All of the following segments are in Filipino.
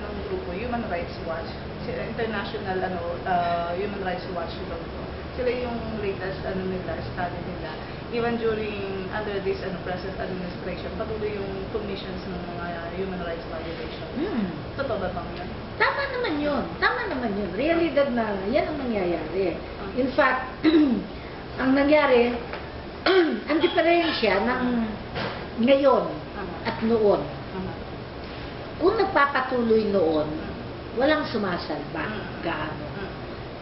ng grupo, Human Rights Watch, international Human Rights Watch daw to. Sila yung latest nila, study nila. Even during under this present administration, patuloy yung commissions ng mga human rights violations. Totoo ba bang yan? Tama naman yun. Tama naman yun. Realidad na yan ang nangyayari. In fact, ang nangyari, ang diferensya ng ngayon at noon. Kung nagpapatuloy noon, walang sumasalba gaano.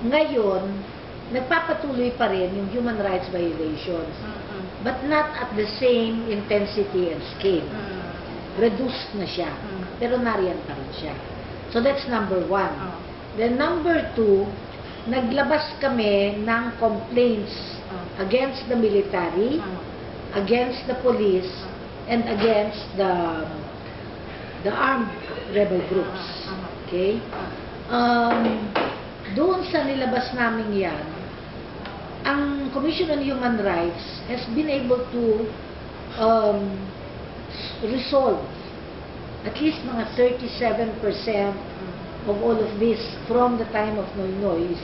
Ngayon, nagpapatuloy pa rin yung human rights violations, but not at the same intensity and scale. Reduced na siya, pero nariyan pa rin siya. So that's number one. Then number two, naglabas kami ng complaints against the military, against the police, and against the armed rebel groups. Okay? Doon sa nilabas namin yan, ang Commission on Human Rights has been able to resolve at least mga 37% of all of this from the time of Noynoy's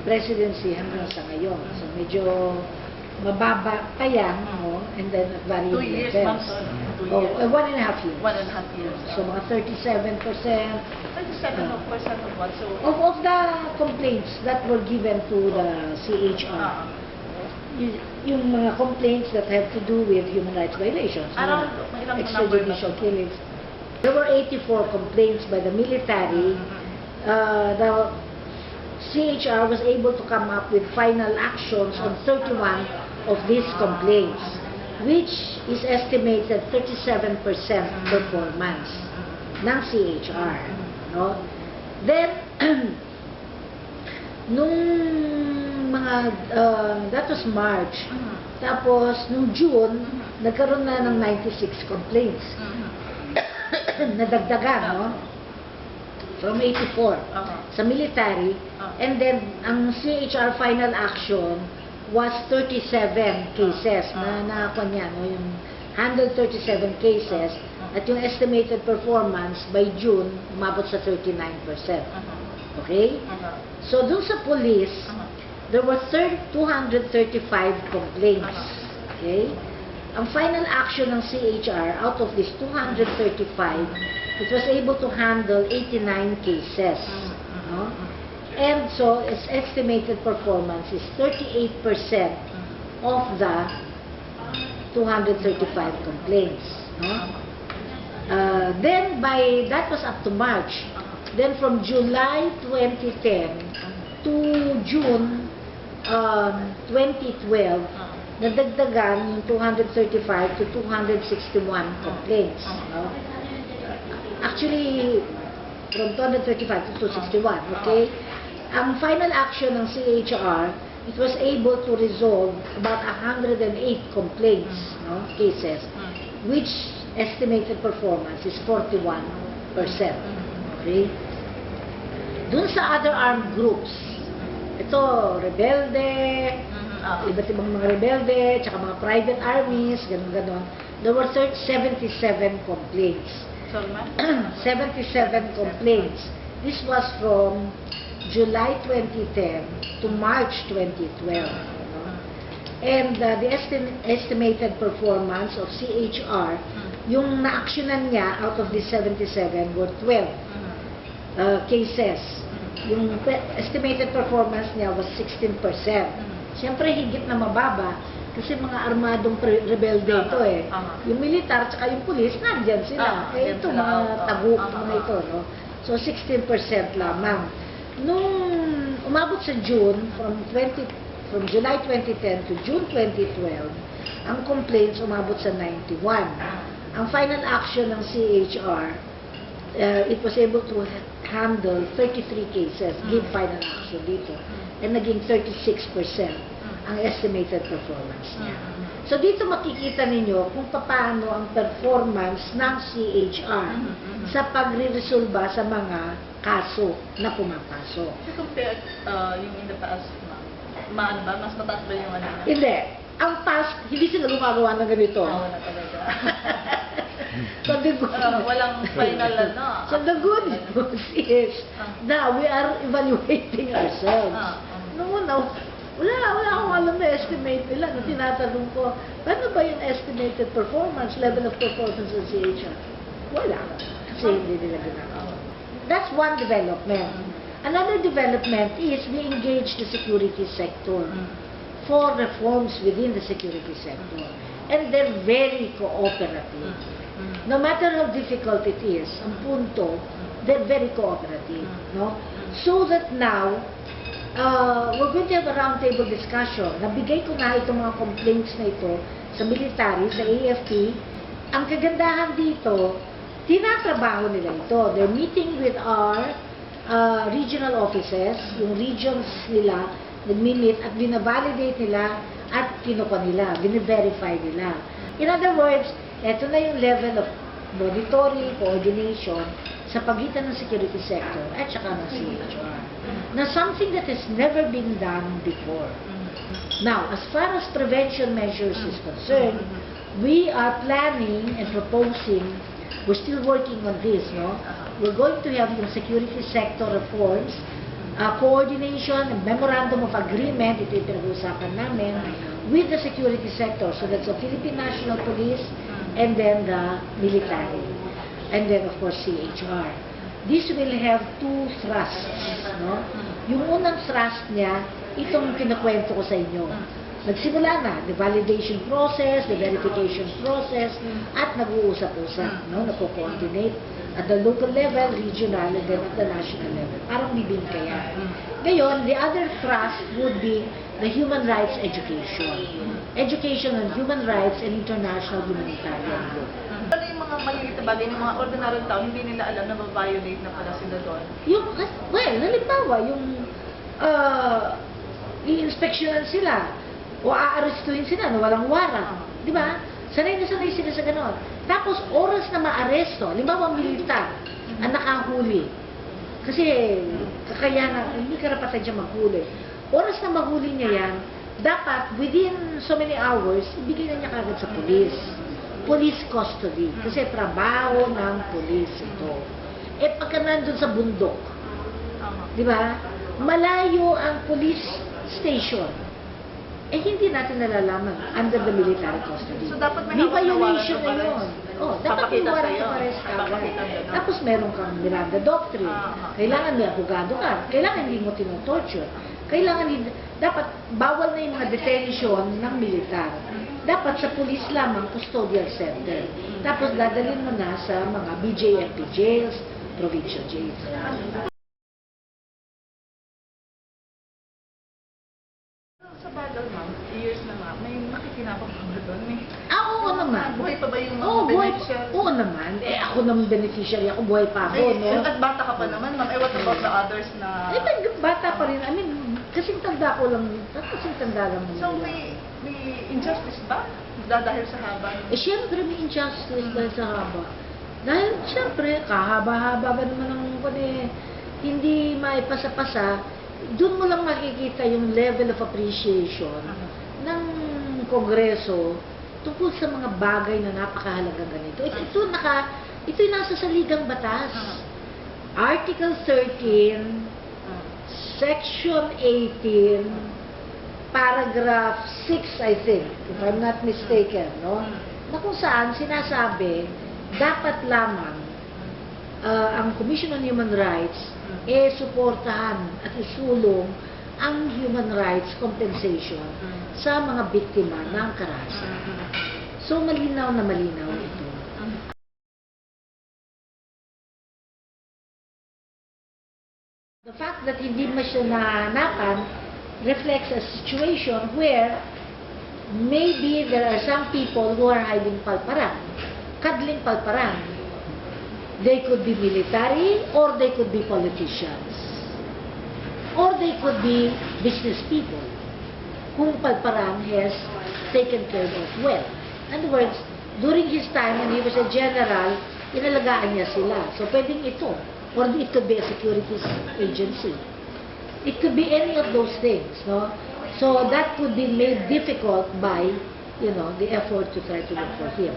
presidency hanggang sa ngayon. So medyo mababa pa yan, no? And then at varying 2 years, levels. ma'am, 2 years. 1.5 years. 1.5 years. So mga 37%. 37% of what? So, Of the complaints that were given to the CHR, yung mga complaints that have to do with human rights violations, Around, may ilang number na extrajudicial to? killings. There were 84 complaints by the military. The CHR was able to come up with final actions on 31 of these complaints, which is estimated 37% performance ng CHR. No? Then, nung mga, that was March, tapos nung June, nagkaroon na ng 96 complaints. Nadagdagan, no? From 84 sa military, and then ang CHR final action was 37 cases na nakakuha niya, no? Yung handled 37 cases, at yung estimated performance by June, umabot sa 39%. Okay? So, dun sa police, there were 235 complaints. Okay? Ang final action ng CHR, out of these 235, it was able to handle 89 cases. No? And so, its estimated performance is 38% of the 235 complaints. No? Then, that was up to March. Then, from July 2010 to June 2012, nadagdagan yung 235 to 261 complaints. No? Actually, from 235 to 261, okay? Ang final action ng CHR, it was able to resolve about 108 complaints, no, cases, which estimated performance is 41%. Okay? Dun sa other armed groups, ito, rebelde, iba't ibang mga rebelde, tsaka mga private armies, ganun-ganon, there were 77 complaints. sorry, ma'am? 77 complaints. This was from July 2010 to March 2012. No? And the estimated performance of CHR, yung na-actionan niya out of the 77 were 12 cases. Yung estimated performance niya was 16%. Siyempre, higit na mababa kasi mga armadong rebelde ito eh. Yung militar at yung pulis, nandyan sila. Ito, mga taguk, mga ito, no? So, 16% lamang. Nung umabot sa June, from July 2010 to June 2012, ang complaints umabot sa 91. Ang final action ng CHR, it was able to handle 33 cases, give final action dito, and naging 36% ang estimated performance niya. So dito makikita ninyo kung paano ang performance ng CHR sa pagre-resolba sa mga kaso na pumapasok. So, compared yung in the past, ma'am, ba? Mas mataas ba yung ano? Hindi. Ang past, hindi sila gumagawa ng ganito. Wala talaga. So the good Walang final ano. So the good news is, now we are evaluating ourselves. Noong una, wala akong alam na estimate nila. Nung tinatanong ko, paano ba yung estimated performance, level of performance ng CHR? Wala. Kasi hindi nila ginagawa. That's one development. Another development is we engage the security sector for reforms within the security sector. And they're very cooperative. No matter how difficult it is, ang punto, they're very cooperative. No? So that now, we're going to have a roundtable discussion. Nabigay ko na itong mga complaints na ito sa military, sa AFP. Ang kagandahan dito, tinatrabaho nila ito. They're meeting with our regional offices, yung regions nila, nag-meet at binavalidate nila at kinuha nila, bine-verify nila. In other words, ito na yung level of monitoring, coordination sa pagitan ng security sector at saka ng CHR. Now, something that has never been done before. Now, as far as prevention measures is concerned, we are planning and proposing, we're still working on this, no? We're going to have yung security sector reforms, coordination, and memorandum of agreement, ito yung pinag-uusapan namin, with the security sector. So that's the Philippine National Police, and then the military, and then of course CHR. This will have two thrusts, no? Yung unang thrust niya, itong kinukwento ko sa inyo. Nagsimula na, the validation process, the verification process, at nag-uusap-usap, no? Nagko-coordinate at the local level, regional, and then at the national level. Parang bibingkayan. Ngayon, the other thrust would be the human rights education. Education on human rights and international humanitarian law. Ano yung mga maliliit na bagay ng mga ordinary tao, hindi nila alam na ma-violate na pala sila doon? Yung, well, halimbawa, yung i-inspeksyonan sila o aarestuhin sila na walang warrant. Di ba? Sanay na sanay sila sa ganon. Tapos, oras na maaresto, halimbawa militar, ang nakahuli. Kasi, kakayanan, hindi karapatan siya maghuli. Oras na mahuli niya yan, dapat within so many hours, ibigay na niya kagad sa police. Police custody. Kasi trabaho ng police ito. Eh, pagka nandun sa bundok, di ba? Malayo ang police station. Eh, hindi natin nalalaman under the military custody. So, dapat may Di hawak na violation na warrant of yun. arrest. Oh, dapat may Papakita warrant sa'yo. of arrest agad. Papakita yun, no? Tapos meron kang Miranda Doctrine. Kailangan may abogado ka. Kailangan hindi mo tinotorture. Kailangan hindi, dapat bawal na yung mga detention ng militar. Dapat sa police lamang, custodial center. Tapos dadalhin mo na sa mga BJMP jails, provincial jails. Sa bagal, ma'am, years na nga, may makikinabang pa ba doon? Oo naman. Buhay pa ba yung mga Oo, buhay. beneficiary? Oo naman. Eh, ako naman beneficiary. Ako buhay pa ako, Ay, no? at bata ka pa naman, ma'am. Eh, what about the others na... Eh, bata pa rin. I mean, kasing tanda ko lang. Kasing tanda lang. So, may injustice ba? Dahil sa haba? Eh, syempre may injustice dahil sa haba. Dahil, syempre, kahaba-haba ba naman ang hindi maipasa-pasa, doon mo lang makikita yung level of appreciation ng Kongreso tungkol sa mga bagay na napakahalagang ganito. Ito yung nasa saligang batas. Article 13, Section 18, Paragraph 6, I think, if I'm not mistaken, no? Na kung saan sinasabi, dapat lamang ang Commission on Human Rights suportahan at isulong ang human rights compensation sa mga biktima ng karahasan. So, malinaw na malinaw ito. The fact that hindi mo siya nahanapan reflects a situation where maybe there are some people who are hiding palparan, cuddling palparan. They could be military, or they could be politicians, or they could be business people whom Palparan has taken care of well. In other words, during his time when he was a general, inalagaan niya sila. So, pwedeng ito. Or it could be a security agency. It could be any of those things, no? So, that could be made difficult by, the effort to try to look for him.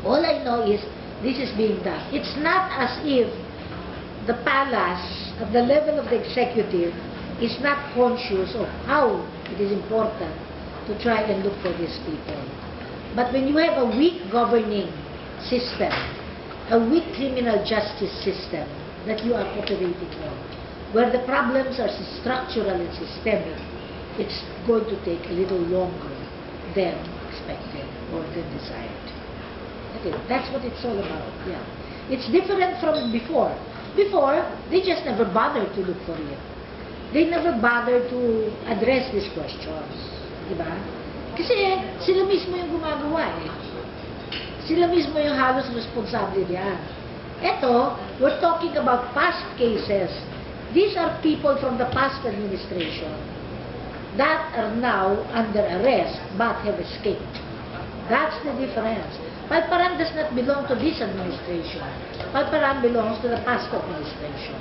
All I know is this is being done. It's not as if the palace, at the level of the executive, is not conscious of how it is important to try and look for these people. But when you have a weak governing system, a weak criminal justice system that you are operating on, where the problems are structural and systemic, it's going to take a little longer than expected or than desired. Okay, that's what it's all about. Yeah, it's different from before. Before, they just never bothered to look for it. They never bothered to address these questions. Diba? Kasi sila mismo yung gumagawa eh. Sila mismo yung halos responsable diyan. Ito, we're talking about past cases. These are people from the past administration that are now under arrest but have escaped. That's the difference. Palparan does not belong to this administration. Palparan belongs to the past administration.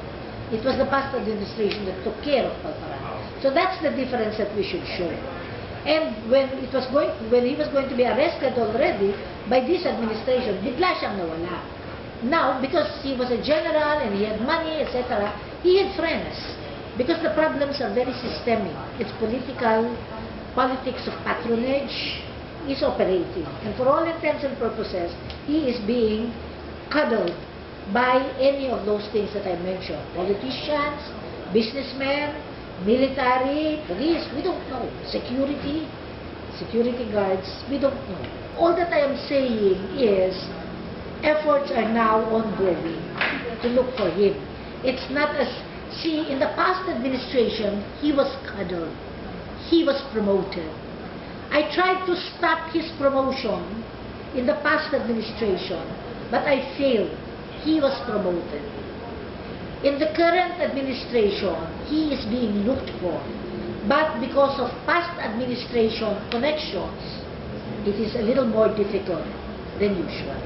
It was the past administration that took care of Palparan. So that's the difference that we should show. And when he was going to be arrested already by this administration, bigla siyang nawala. Now, because he was a general and he had money, etc., he had friends. Because the problems are very systemic. It's politics of patronage is operating. And for all intents and purposes, he is being cuddled by any of those things that I mentioned. Politicians, businessmen, military, police, we don't know. Security guards, we don't know. All that I am saying is efforts are now ongoing to look for him. It's not as, see, in the past administration, he was cuddled. He was promoted. I tried to stop his promotion in the past administration, but I failed. He was promoted. In the current administration, he is being looked for. But because of past administration connections, it is a little more difficult than usual.